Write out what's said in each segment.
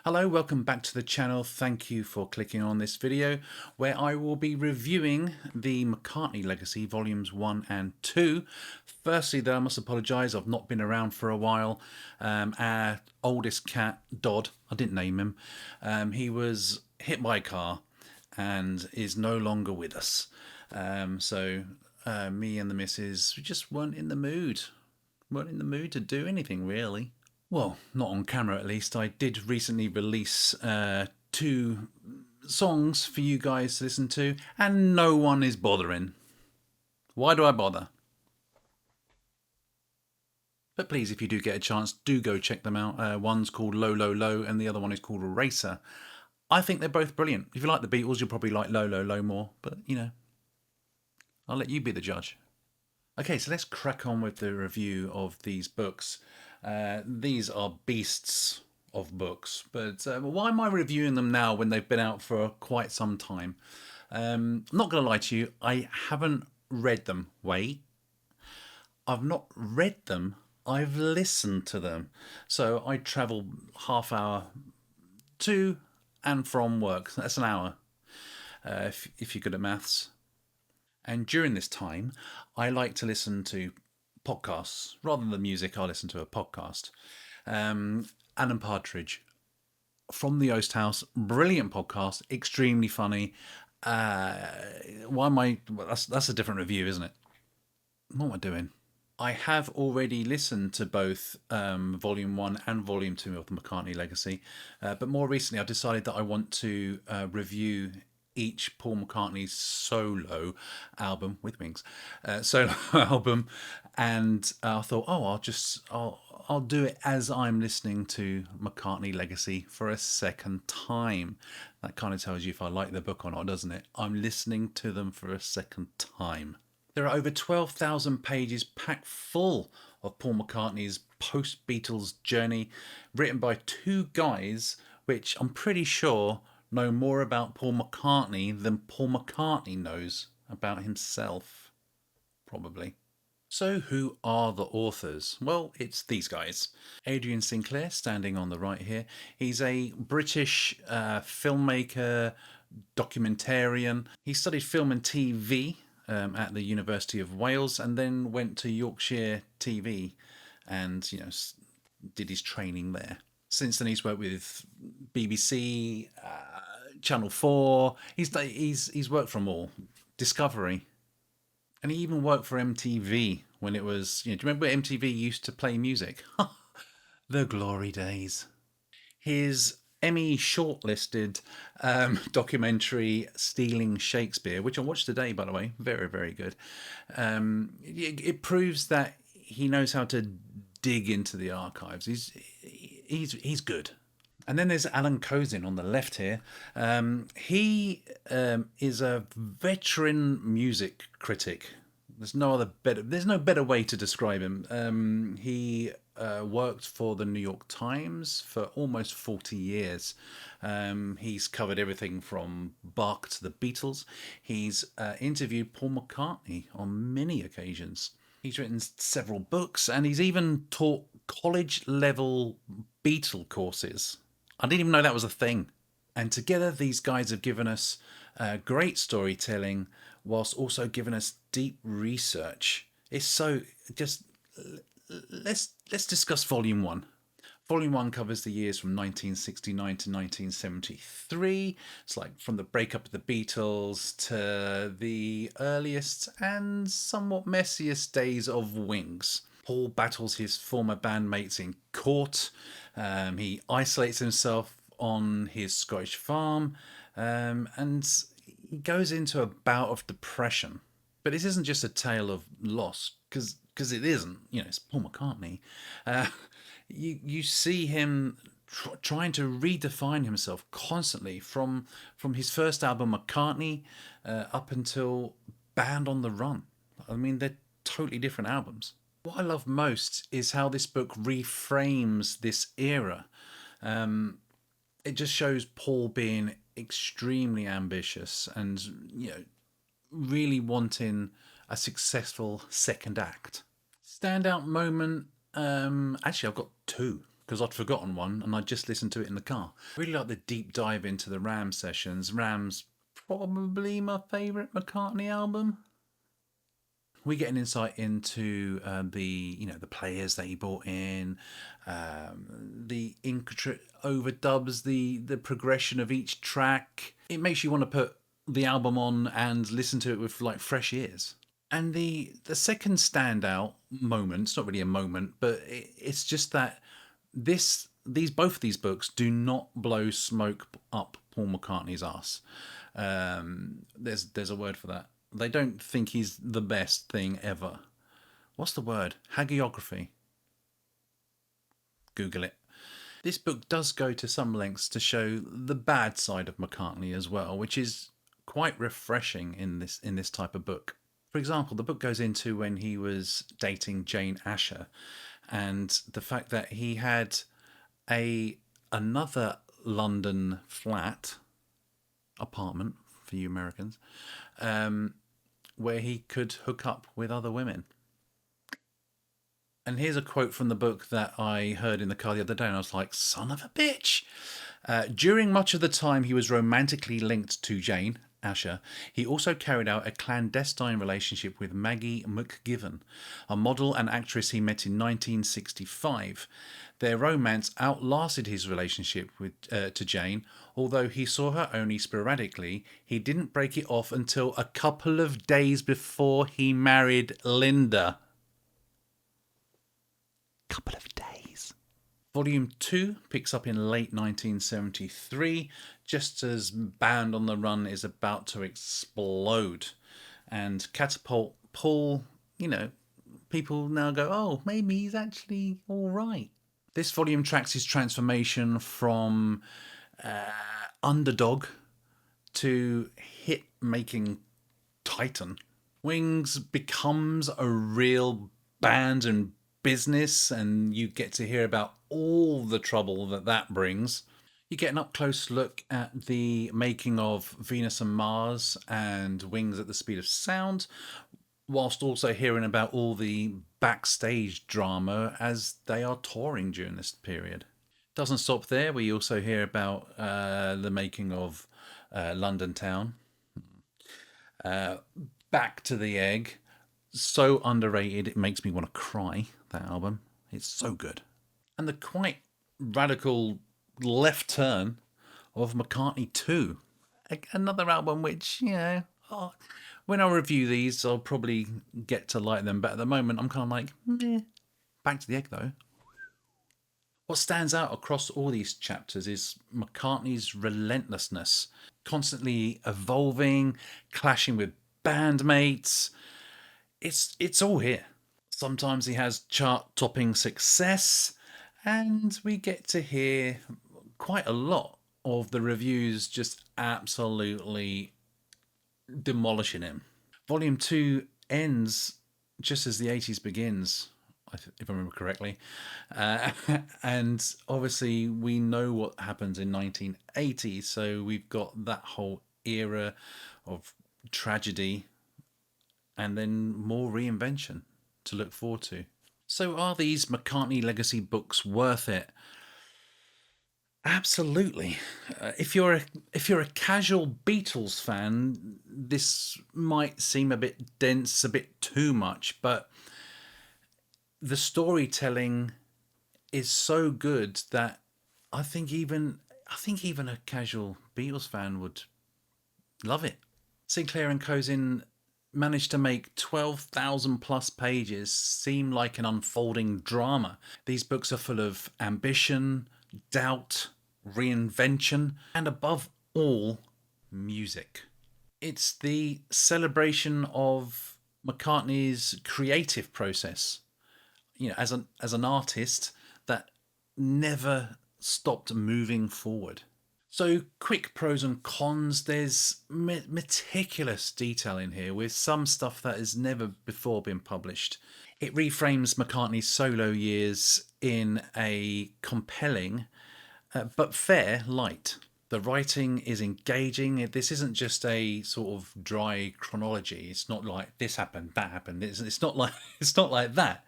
Hello, welcome back to the channel. Thank you for clicking on this video where I will be reviewing the McCartney Legacy Volumes 1 and 2. Firstly though, I must apologise, I've not been around for a while. Our oldest cat, Dodd, I didn't name him, he was hit by a car and is no longer with us. So me and the missus we just weren't in the mood. Weren't in the mood to do anything really. Well, not on camera at least. I did recently release two songs for you guys to listen to, and no one is bothering. Why do I bother? But please, if you do get a chance, do go check them out. One's called Low, Low, Low, and the other one is called Racer. I think they're both brilliant. If you like the Beatles, you'll probably like Low, Low, Low more, but I'll let you be the judge. Okay, so let's crack on with the review of these books. These are beasts of books, but why am I reviewing them now when they've been out for quite some time? I'm not going to lie to you, I haven't read them. Wait, I've not read them, I've listened to them. So I travel half hour to and from work. That's an hour, if you're good at maths. And during this time, I like to listen to podcasts. Rather than music, I listen to a podcast. Alan Partridge from the Oast House, brilliant podcast, extremely funny. Why am I? That's a different review, isn't it? What am I doing? I have already listened to both Volume 1 and Volume 2 of the McCartney Legacy, but more recently I decided that I want to review each Paul McCartney solo album with wings, solo album, and I thought, oh, I'll do it as I'm listening to McCartney Legacy for a second time. That kind of tells you if I like the book or not, doesn't it? I'm listening to them for a second time. There are over 12,000 pages packed full of Paul McCartney's post-Beatles journey, written by two guys which I'm pretty sure know more about Paul McCartney than Paul McCartney knows about himself. Probably. So who are the authors? Well, it's these guys. Adrian Sinclair, standing on the right here. He's a British filmmaker, documentarian. He studied film and TV at the University of Wales and then went to Yorkshire TV and, did his training there. Since then, he's worked with BBC, Channel 4. He's worked from all. Discovery. And he even worked for MTV when it was, do you remember MTV used to play music? The glory days. His Emmy shortlisted documentary Stealing Shakespeare, which I watched today, by the way, very, very good. It proves that he knows how to dig into the archives. He's good. And then there's Alan Kozin on the left here. He is a veteran music critic. There's no better way to describe him. He worked for the New York Times for almost 40 years. He's covered everything from Bach to the Beatles. He's interviewed Paul McCartney on many occasions. He's written several books and he's even taught college level Beatle courses. I didn't even know that was a thing. And together, these guys have given us great storytelling whilst also giving us deep research. It's so just let's discuss Volume 1. Volume 1 covers the years from 1969 to 1973. It's like from the breakup of the Beatles to the earliest and somewhat messiest days of Wings. Paul battles his former bandmates in court. He isolates himself on his Scottish farm, and he goes into a bout of depression. But this isn't just a tale of loss, because it isn't. It's Paul McCartney. You see him trying to redefine himself constantly from his first album McCartney up until Band on the Run. I mean, they're totally different albums. What I love most is how this book reframes this era. It just shows Paul being extremely ambitious and, really wanting a successful second act. Standout moment. Actually, I've got two. because I'd forgotten one and I just listened to it in the car. Really like the deep dive into the Ram sessions. Ram's probably my favourite McCartney album. We get an insight into the players that he brought in, the intricate overdubs, the progression of each track. It makes you want to put the album on and listen to it with like fresh ears. And the second standout moment, it's not really a moment, but it's just that these both of these books do not blow smoke up Paul McCartney's ass. There's a word for that. They don't think he's the best thing ever. What's the word? Hagiography. Google it. This book does go to some lengths to show the bad side of McCartney as well, which is quite refreshing in this type of book. For example, the book goes into when he was dating Jane Asher, and the fact that he had another London flat apartment for you Americans, where he could hook up with other women. And here's a quote from the book that I heard in the car the other day, and I was like, son of a bitch. During much of the time he was romantically linked to Jane Asher, he also carried out a clandestine relationship with Maggie McGiven, a model and actress he met in 1965. Their romance outlasted his relationship to Jane. Although he saw her only sporadically, he didn't break it off until a couple of days before he married Linda. Couple of days. Volume 2 picks up in late 1973, just as Band on the Run is about to explode and catapult Paul, people now go, oh, maybe he's actually all right. This volume tracks his transformation from underdog to hit-making titan. Wings becomes a real band and business, and you get to hear about all the trouble that brings. You get an up-close look at the making of Venus and Mars and Wings at the Speed of Sound, whilst also hearing about all the backstage drama as they are touring during this period. Doesn't stop there. We also hear about the making of London Town. Back to the Egg. So underrated, it makes me want to cry, that album. It's so good. And the quite radical left turn of McCartney 2. Another album which, when I review these, I'll probably get to like them. But at the moment, I'm kind of like, meh. Back to the Egg, though. What stands out across all these chapters is McCartney's relentlessness, constantly evolving, clashing with bandmates. It's all here. Sometimes he has chart-topping success, and we get to hear quite a lot of the reviews just absolutely demolishing him. Volume 2 ends just as the 80s begins, if I remember correctly. And obviously we know what happens in 1980, so we've got that whole era of tragedy and then more reinvention to look forward to. So are these McCartney Legacy books worth it? Absolutely. If you're a casual Beatles fan, this might seem a bit dense, a bit too much, but the storytelling is so good that I think even a casual Beatles fan would love it. Sinclair and Cosin managed to make 12,000 plus pages seem like an unfolding drama. These books are full of ambition, doubt, reinvention, and above all, music. It's the celebration of McCartney's creative process, as an artist that never stopped moving forward. So, quick pros and cons. There's meticulous detail in here with some stuff that has never before been published. It reframes McCartney's solo years in a compelling but fair light. The writing is engaging. This isn't just a sort of dry chronology. It's not like this happened, that happened. It's not like that.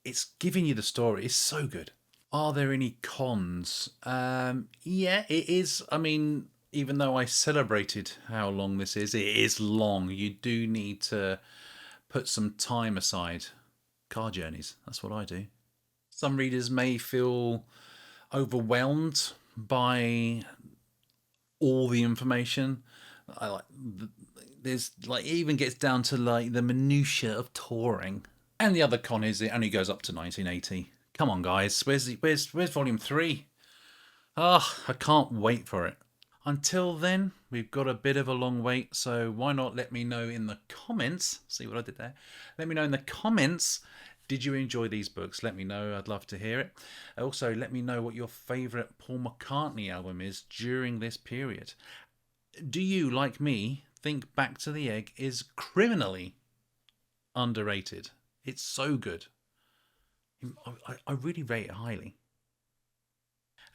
It's giving you the story. It's so good. Are there any cons? Yeah, it is. I mean, even though I celebrated how long this is, it is long. You do need to put some time aside. Car journeys, that's what I do. Some readers may feel overwhelmed by all the information. I like there's like it even gets down to like the minutiae of touring. And the other con is it only goes up to 1980. Come on, guys, where's volume 3? Ah, I can't wait for it. Until then, we've got a bit of a long wait, so why not let me know in the comments? See what I did there? Let me know in the comments. Did you enjoy these books? Let me know. I'd love to hear it. Also, let me know what your favourite Paul McCartney album is during this period. Do you, like me, think Back to the Egg is criminally underrated? It's so good. I really rate it highly.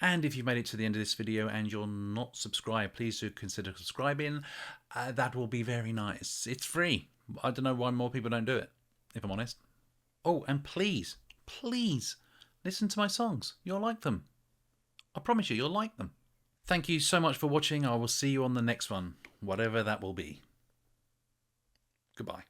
And if you've made it to the end of this video and you're not subscribed, please do consider subscribing. That will be very nice. It's free. I don't know why more people don't do it, if I'm honest. Oh, and please, please listen to my songs. You'll like them. I promise you, you'll like them. Thank you so much for watching. I will see you on the next one, whatever that will be. Goodbye.